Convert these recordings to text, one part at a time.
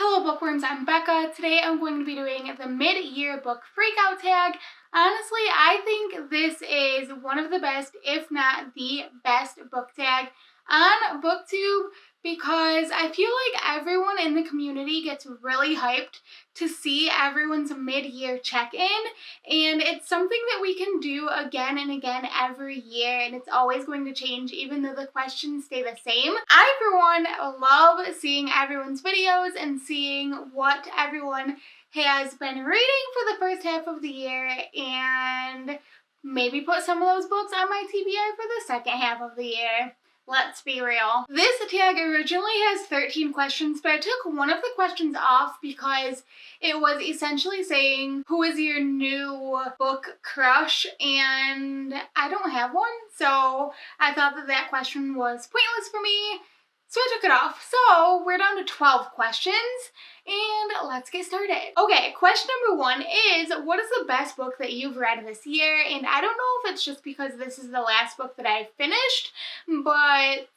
Hello bookworms, I'm Becca. Today I'm going to be doing the mid-year book freakout tag. Honestly, I think this is one of the best, if not the best book tag on BookTube because I feel like everyone in the community gets really hyped to see everyone's mid-year check-in, and it's something that we can do again and again every year, and it's always going to change even though the questions stay the same. I, for one, love seeing everyone's videos and seeing what everyone has been reading for the first half of the year and maybe put some of those books on my TBR for the second half of the year. Let's be real. This tag originally has 13 questions, but I took one of the questions off because it was essentially saying, who is your new book crush? And I don't have one, so I thought that that question was pointless for me, so I took it off. So we're down to 12 questions, and let's get started. Okay, question number 1 is, what is the best book that you've read this year? And I don't know if it's just because this is the last book that I finished, but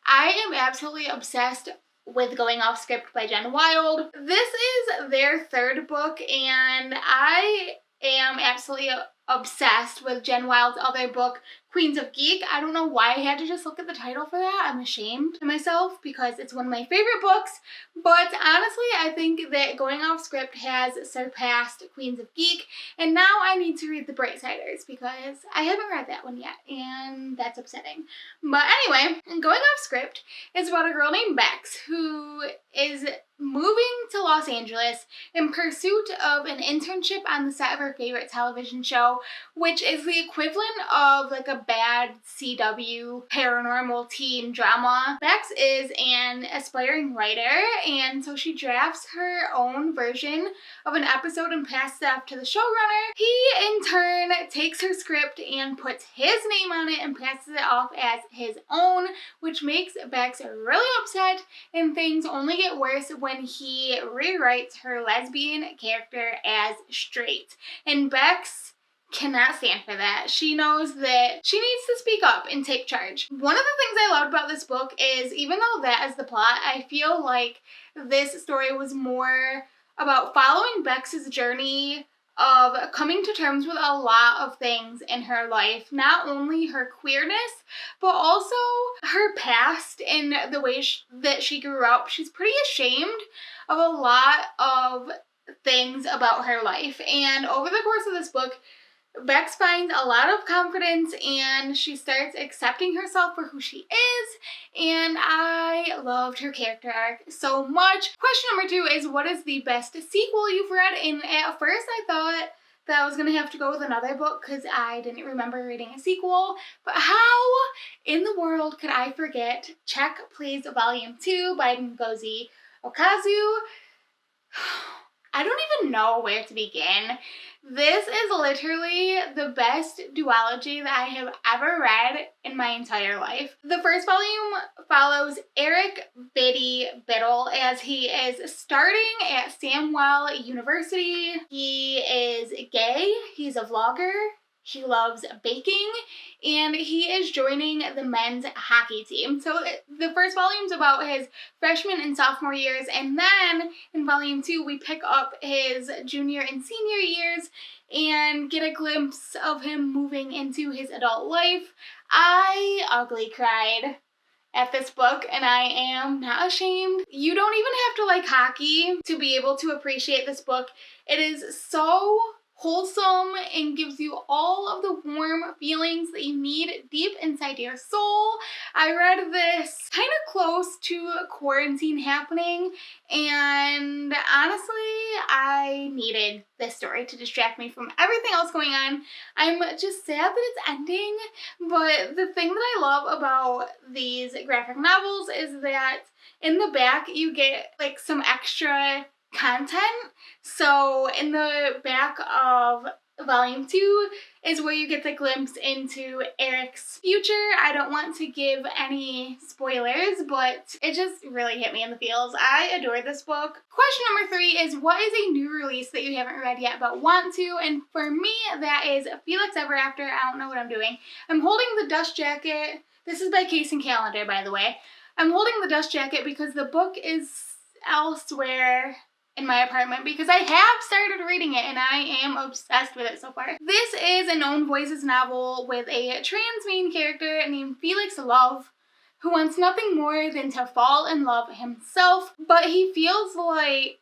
I am absolutely obsessed with Going Off Script by Jen Wilde. This is their third book, and I am absolutely obsessed with Jen Wilde's other book, Queens of Geek. I don't know why I had to just look at the title for that. I'm ashamed of myself because it's one of my favorite books, but honestly I think that Going Off Script has surpassed Queens of Geek, and now I need to read The Brightsiders because I haven't read that one yet, and that's upsetting. But anyway, Going Off Script is about a girl named Bex who is moving to Los Angeles in pursuit of an internship on the set of her favorite television show, which is the equivalent of like a bad CW paranormal teen drama. Bex is an aspiring writer, and so she drafts her own version of an episode and passes it off to the showrunner. He in turn takes her script and puts his name on it and passes it off as his own, which makes Bex really upset, and things only get worse when he rewrites her lesbian character as straight. And Bex cannot stand for that. She knows that she needs to speak up and take charge. One of the things I loved about this book is, even though that is the plot, I feel like this story was more about following Bex's journey of coming to terms with a lot of things in her life. Not only her queerness, but also her past and the way that she grew up. She's pretty ashamed of a lot of things about her life. And over the course of this book, Bex finds a lot of confidence and she starts accepting herself for who she is, and I loved her character arc so much. Question number 2 is, what is the best sequel you've read? And at first I thought that I was going to have to go with another book because I didn't remember reading a sequel, but how in the world could I forget Check Please Volume 2 by Ngozi Okazu? I don't even know where to begin. This is literally the best duology that I have ever read in my entire life. The first volume follows Eric Biddy Biddle as he is starting at Samwell University. He is gay, he's a vlogger, he loves baking, and he is joining the men's hockey team. So the first volume's about his freshman and sophomore years, and then in volume 2 we pick up his junior and senior years and get a glimpse of him moving into his adult life. I ugly cried at this book, and I am not ashamed. You don't even have to like hockey to be able to appreciate this book. It is so wholesome and gives you all of the warm feelings that you need deep inside your soul. I read this kind of close to quarantine happening, and honestly, I needed this story to distract me from everything else going on. I'm just sad that it's ending, but the thing that I love about these graphic novels is that in the back you get like some extra content. So in the back of volume 2 is where you get the glimpse into Eric's future. I don't want to give any spoilers, but it just really hit me in the feels. I adore this book. Question number 3 is, what is a new release that you haven't read yet but want to? And for me, that is Felix Ever After. I don't know what I'm doing. I'm holding the dust jacket. This is by Case and Calendar, by the way. I'm holding the dust jacket because the book is elsewhere in my apartment because I have started reading it and I am obsessed with it so far. This is a known voices novel with a trans main character named Felix Love, who wants nothing more than to fall in love himself, but he feels like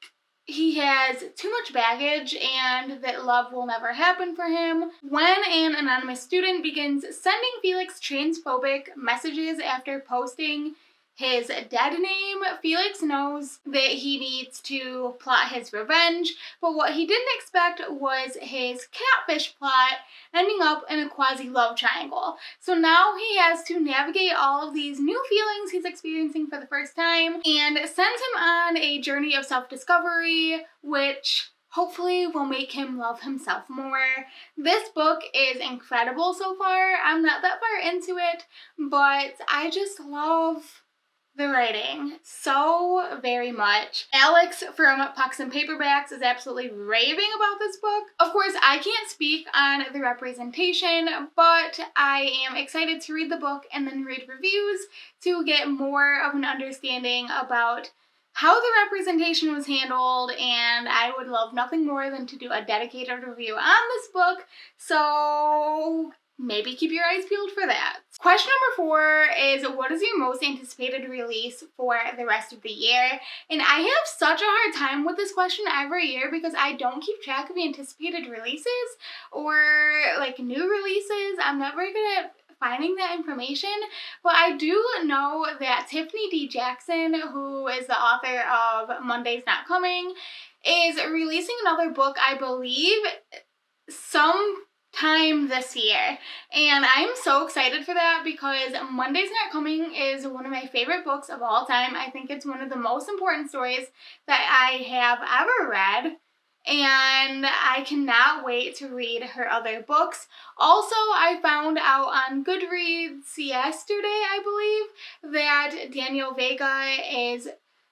he has too much baggage and that love will never happen for him. When an anonymous student begins sending Felix transphobic messages after posting his dead name, Felix knows that he needs to plot his revenge, but what he didn't expect was his catfish plot ending up in a quasi-love triangle. So now he has to navigate all of these new feelings he's experiencing for the first time and sends him on a journey of self-discovery, which hopefully will make him love himself more. This book is incredible so far. I'm not that far into it, but I just love the writing so very much. Alex from Pucks and Paperbacks is absolutely raving about this book. Of course, I can't speak on the representation, but I am excited to read the book and then read reviews to get more of an understanding about how the representation was handled, and I would love nothing more than to do a dedicated review on this book, so maybe keep your eyes peeled for that. Question number 4 is, what is your most anticipated release for the rest of the year? And I have such a hard time with this question every year because I don't keep track of anticipated releases or like new releases. I'm not very good at finding that information, but I do know that Tiffany D. Jackson, who is the author of Monday's Not Coming, is releasing another book, I believe, sometime this year, and I'm so excited for that because Monday's Not Coming is one of my favorite books of all time. I think it's one of the most important stories that I have ever read, and I cannot wait to read her other books. Also, I found out on Goodreads yesterday, I believe, that Danielle Vega is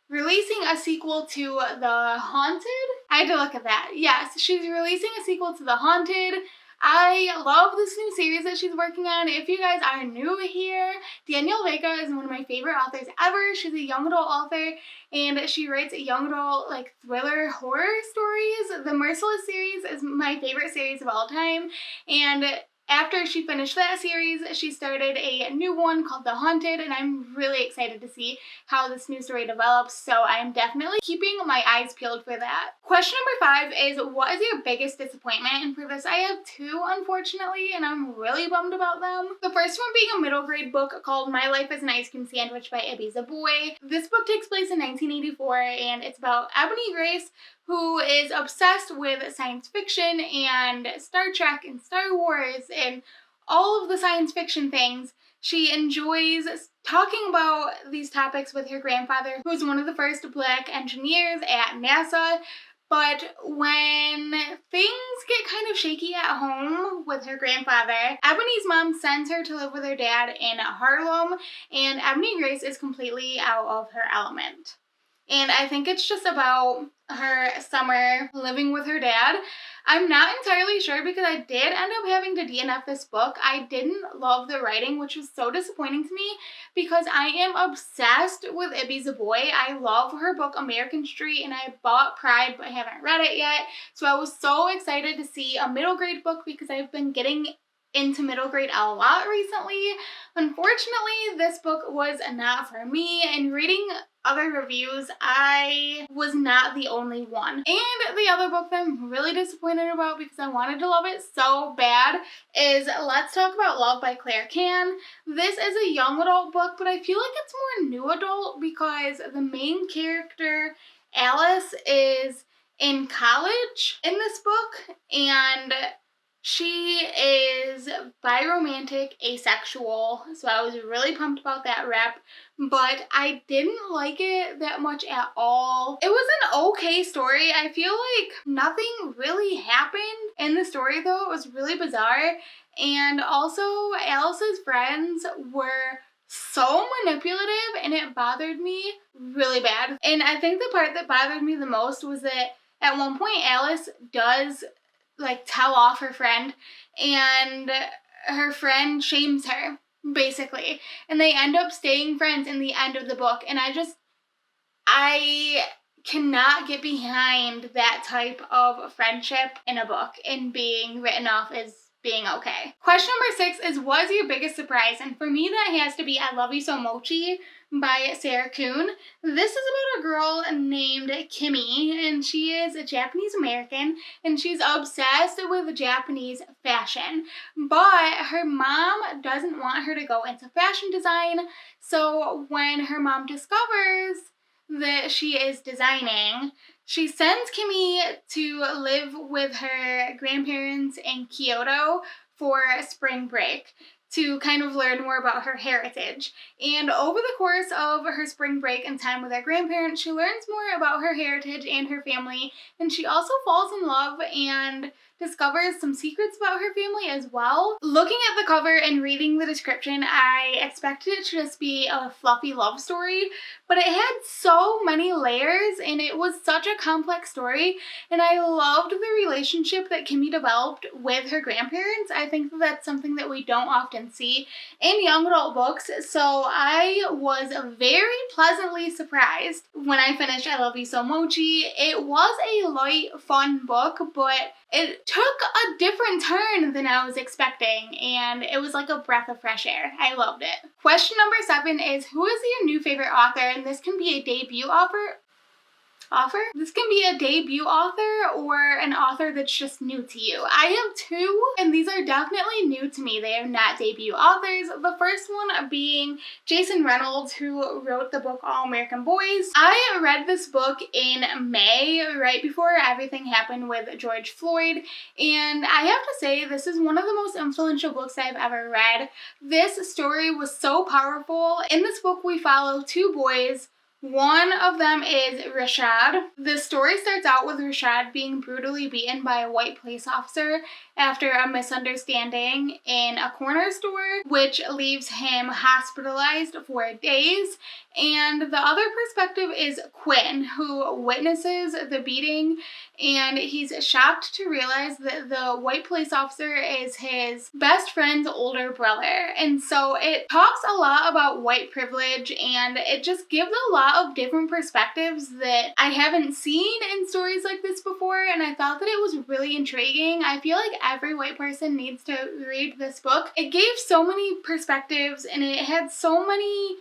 releasing a sequel to The Haunted. I had to look at that. Yes, she's releasing a sequel to The Haunted. I love this new series that she's working on. If you guys are new here, Danielle Vega is one of my favorite authors ever. She's a young adult author, and she writes young adult like thriller horror stories. The Merciless series is my favorite series of all time, and after she finished that series, she started a new one called The Haunted, and I'm really excited to see how this new story develops, so I'm definitely keeping my eyes peeled for that. Question number 5 is, what is your biggest disappointment? And for this, I have 2, unfortunately, and I'm really bummed about them. The first one being a middle grade book called My Life as an Ice Cream Sandwich by Ibby Zaboy. This book takes place in 1984, and it's about Ebony Grace, who is obsessed with science fiction and Star Trek and Star Wars and all of the science fiction things. She enjoys talking about these topics with her grandfather, who is one of the first Black engineers at NASA. But when things get kind of shaky at home with her grandfather, Ebony's mom sends her to live with her dad in Harlem, and Ebony Grace is completely out of her element. And I think it's just about her summer living with her dad. I'm not entirely sure because I did end up having to DNF this book. I didn't love the writing, which was so disappointing to me because I am obsessed with Ibby Zaboy. I love her book American Street, and I bought Pride but I haven't read it yet. So I was so excited to see a middle grade book because I've been getting into middle grade a lot recently. Unfortunately, this book was not for me, and reading other reviews, I was not the only one. And the other book that I'm really disappointed about because I wanted to love it so bad is Let's Talk About Love by Claire Can. This is a young adult book, but I feel like it's more new adult because the main character, Alice, is in college in this book, and she is biromantic, asexual, so I was really pumped about that rep, but I didn't like it that much at all. It was an okay story. I feel like nothing really happened in the story though. It was really bizarre, and also Alice's friends were so manipulative and it bothered me really bad. And I think the part that bothered me the most was that at one point Alice does like tell off her friend, and her friend shames her basically, and they end up staying friends in the end of the book, and I just I cannot get behind that type of friendship in a book and being written off as being okay. Question number 6 is, what is your biggest surprise? And for me, that has to be I Love You So Mochi by Sarah Kuhn. This is about a girl named Kimmy, and she is a Japanese American, and she's obsessed with Japanese fashion. But her mom doesn't want her to go into fashion design, so when her mom discovers that she is designing, she sends Kimmy to live with her grandparents in Kyoto for spring break to kind of learn more about her heritage. And over the course of her spring break and time with her grandparents, she learns more about her heritage and her family, and she also falls in love and discovers some secrets about her family as well. Looking at the cover and reading the description, I expected it to just be a fluffy love story, but it had so many layers and it was such a complex story, and I loved the relationship that Kimmy developed with her grandparents. I think that that's something that we don't often see in young adult books, so I was very pleasantly surprised when I finished I Love You So Mochi. It was a light, fun book, but it took a different turn than I was expecting, and it was like a breath of fresh air. I loved it. Question number 7 is, who is your new favorite author? And this can be a debut author. This can be a debut author or an author that's just new to you. I have 2, and these are definitely new to me. They are not debut authors. The first one being Jason Reynolds, who wrote the book All American Boys. I read this book in May, right before everything happened with George Floyd, and I have to say this is one of the most influential books I've ever read. This story was so powerful. In this book, we follow 2 boys. One of them is Rashad. The story starts out with Rashad being brutally beaten by a white police officer after a misunderstanding in a corner store, which leaves him hospitalized for days. And the other perspective is Quinn, who witnesses the beating, and he's shocked to realize that the white police officer is his best friend's older brother. And so it talks a lot about white privilege, and it just gives a lot of different perspectives that I haven't seen in stories like this before, and I thought that it was really intriguing. I feel like every white person needs to read this book. It gave so many perspectives, and it had so many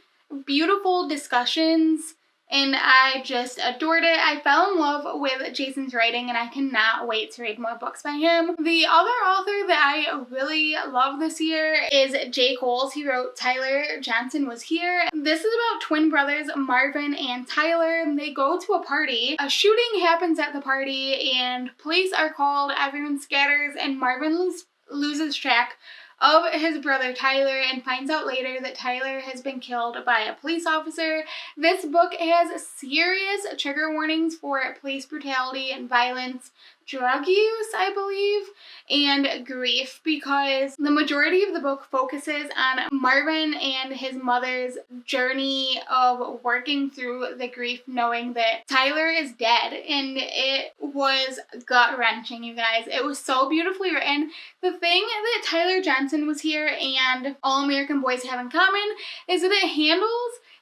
beautiful discussions, and I just adored it. I fell in love with Jason's writing, and I cannot wait to read more books by him. The other author that I really love this year is J. Coles. He wrote Tyler Johnson Was Here. This is about twin brothers Marvin and Tyler. They go to a party. A shooting happens at the party, and police are called. Everyone scatters, and Marvin loses track of his brother Tyler and finds out later that Tyler has been killed by a police officer. This book has serious trigger warnings for police brutality and violence, drug use, I believe, and grief, because the majority of the book focuses on Marvin and his mother's journey of working through the grief knowing that Tyler is dead, and it was gut-wrenching, you guys. It was so beautifully written. The thing that Tyler Johnson Was Here and All American Boys have in common is that it handles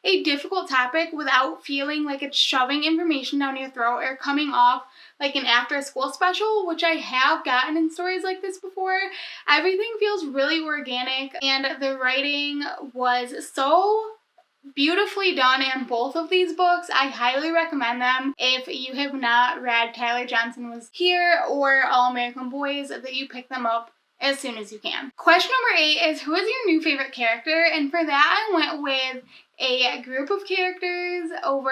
a difficult topic without feeling like it's shoving information down your throat or coming off like an after-school special, which I have gotten in stories like this before. Everything feels really organic, and the writing was so beautifully done in both of these books. I highly recommend them. If you have not read Tyler Johnson Was Here or All American Boys, that you pick them up as soon as you can. Question number 8 is, who is your new favorite character? And for that, I went with a group of characters over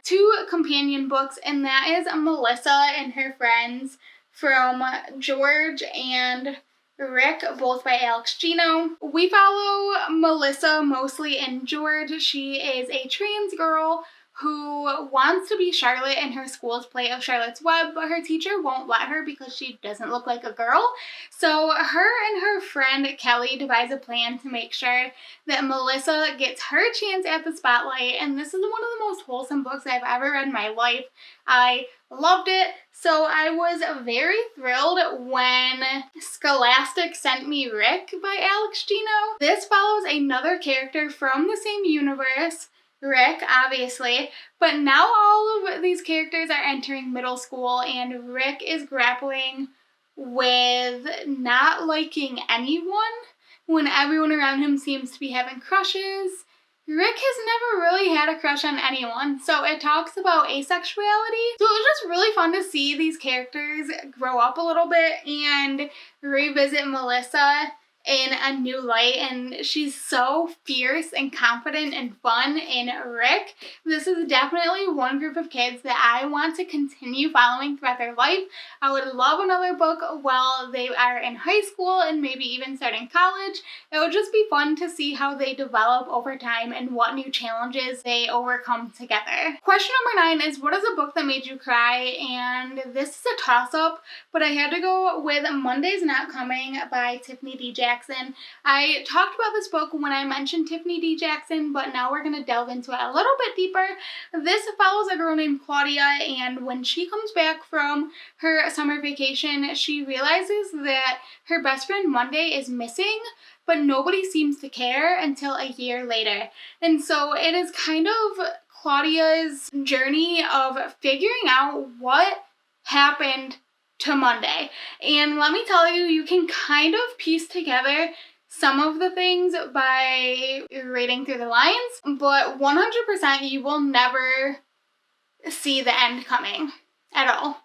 2 companion books, and that is Melissa and her friends from George and Rick, both by Alex Gino. We follow Melissa mostly in George. She is a trans girl who wants to be Charlotte in her school's play of Charlotte's Web, but her teacher won't let her because she doesn't look like a girl. So her and her friend Kelly devise a plan to make sure that Melissa gets her chance at the spotlight, and this is one of the most wholesome books I've ever read in my life. I loved it. So I was very thrilled when Scholastic sent me Rick by Alex Gino. This follows another character from the same universe Rick, obviously, but now all of these characters are entering middle school and Rick is grappling with not liking anyone when everyone around him seems to be having crushes. Rick has never really had a crush on anyone, so it talks about asexuality. So it was just really fun to see these characters grow up a little bit and revisit Melissa in a new light, and she's so fierce and confident and fun in Rick. This is definitely one group of kids that I want to continue following throughout their life. I would love another book while they are in high school and maybe even starting college. It would just be fun to see how they develop over time and what new challenges they overcome together. Question number 9 is, what is a book that made you cry? And this is a toss-up, but I had to go with Monday's Not Coming by Tiffany D. Jackson. I talked about this book when I mentioned Tiffany D. Jackson, but now we're going to delve into it a little bit deeper. This follows a girl named Claudia, and when she comes back from her summer vacation, she realizes that her best friend Monday is missing, but nobody seems to care until a year later. And so it is kind of Claudia's journey of figuring out what happened to Monday. And let me tell you, you can kind of piece together some of the things by reading through the lines, but 100% you will never see the end coming at all.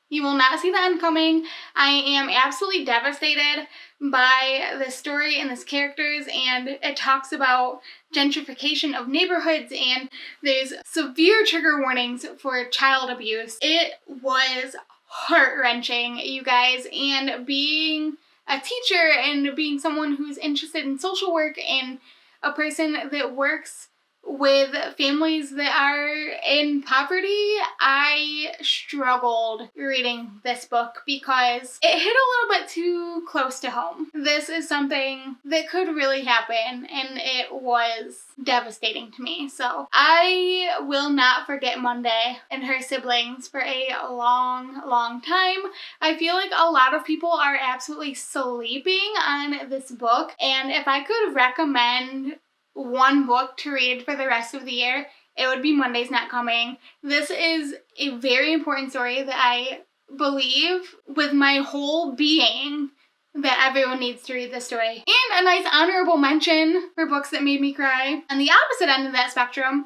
You will not see the end coming. I am absolutely devastated by this story and these characters, and it talks about gentrification of neighborhoods, and there's severe trigger warnings for child abuse. It was heart-wrenching, you guys, and being a teacher and being someone who's interested in social work and a person that works with families that are in poverty, I struggled reading this book because it hit a little bit too close to home. This is something that could really happen, and it was devastating to me. So I will not forget Monday and her siblings for a long, long time. I feel like a lot of people are absolutely sleeping on this book, and if I could recommend one book to read for the rest of the year, it would be Monday's Not Coming. This is a very important story that I believe with my whole being that everyone needs to read this story. And a nice honorable mention for books that made me cry. On the opposite end of that spectrum,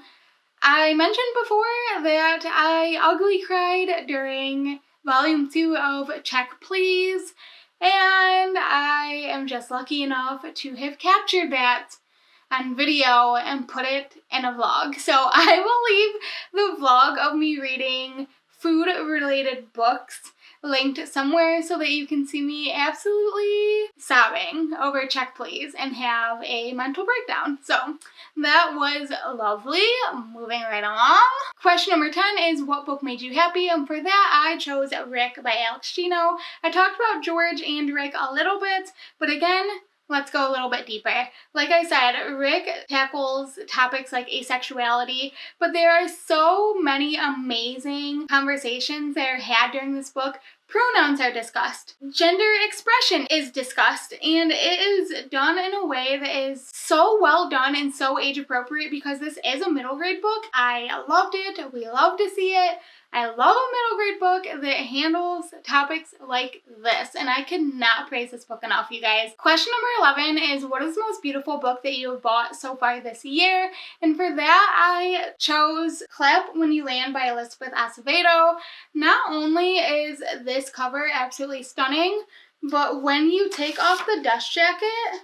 I mentioned before that I ugly cried during volume 2 of Check Please, and I am just lucky enough to have captured that on video and put it in a vlog. So I will leave the vlog of me reading food-related books linked somewhere so that you can see me absolutely sobbing over Check Please and have a mental breakdown. So that was lovely. Moving right along. Question number 10 is, what book made you happy? And for that, I chose Rick by Alex Gino. I talked about George and Rick a little bit, but again, let's go a little bit deeper. Like I said, Rick tackles topics like asexuality, but there are so many amazing conversations that are had during this book. Pronouns are discussed. Gender expression is discussed, and it is done in a way that is so well done and so age appropriate because this is a middle grade book. I loved it. We love to see it. I love a middle grade book that handles topics like this, and I cannot praise this book enough, you guys. Question number 11 is, what is the most beautiful book that you have bought so far this year? And for that, I chose Clap When You Land by Elizabeth Acevedo. Not only is this cover absolutely stunning, but when you take off the dust jacket,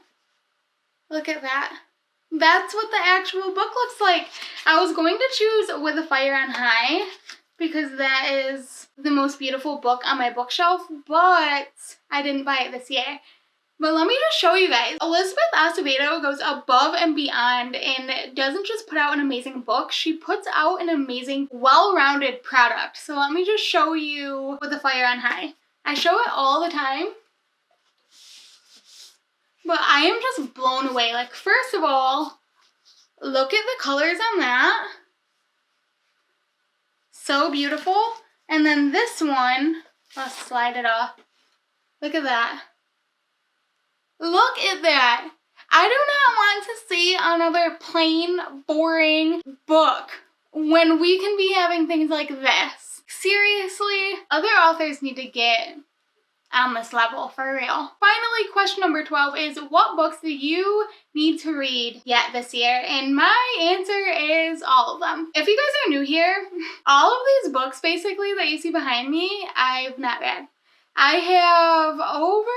look at that. That's what the actual book looks like. I was going to choose With a Fire on High, because that is the most beautiful book on my bookshelf, but I didn't buy it this year. But let me just show you guys. Elizabeth Acevedo goes above and beyond and doesn't just put out an amazing book, she puts out an amazing, well-rounded product. So let me just show you With a Fire on High. I show it all the time, but I am just blown away. Like, first of all, look at the colors on that. So beautiful. And then this one, let's slide it off. Look at that. Look at that. I do not want to see another plain, boring book when we can be having things like this. Seriously, other authors need to get on this level, for real. Finally, question number 12 is, what books do you need to read yet this year? And my answer is all of them. If you guys are new here, all of these books basically that you see behind me, I've not read. I have over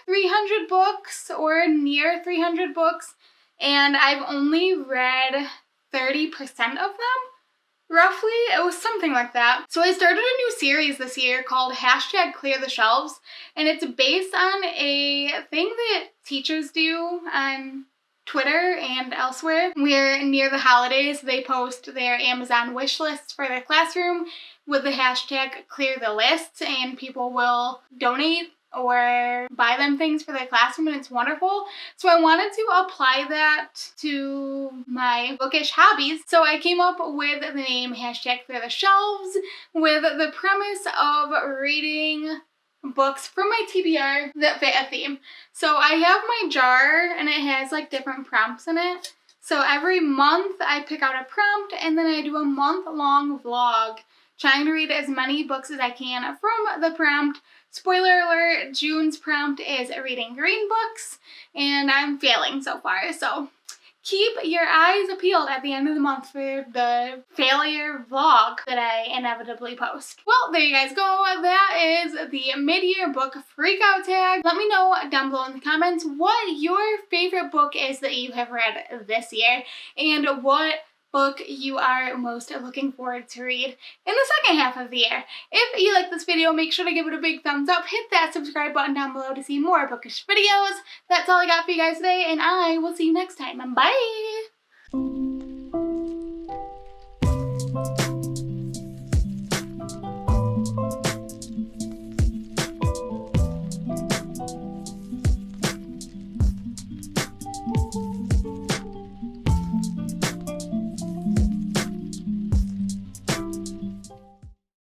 300 books or near 300 books, and I've only read 30% of them. Roughly, it was something like that. So I started a new series this year called #ClearTheShelves, and it's based on a thing that teachers do on Twitter and elsewhere, where near the holidays they post their Amazon wish lists for their classroom with the #ClearTheLists, and people will donate or buy them things for their classroom, and it's wonderful. So I wanted to apply that to my bookish hobbies. So I came up with the name #ClearTheShelves with the premise of reading books from my TBR that fit a theme. So I have my jar and it has like different prompts in it. So every month I pick out a prompt and then I do a month-long vlog trying to read as many books as I can from the prompt. Spoiler alert, June's prompt is reading green books, and I'm failing so far, so keep your eyes peeled at the end of the month for the failure vlog that I inevitably post. Well, there you guys go. That is the mid-year book freakout tag. Let me know down below in the comments what your favorite book is that you have read this year, and what book you are most looking forward to read in the second half of the year. If you like this video, make sure to give it a big thumbs up, hit that subscribe button down below to see more bookish videos. That's all I got for you guys today, and I will see you next time. Bye!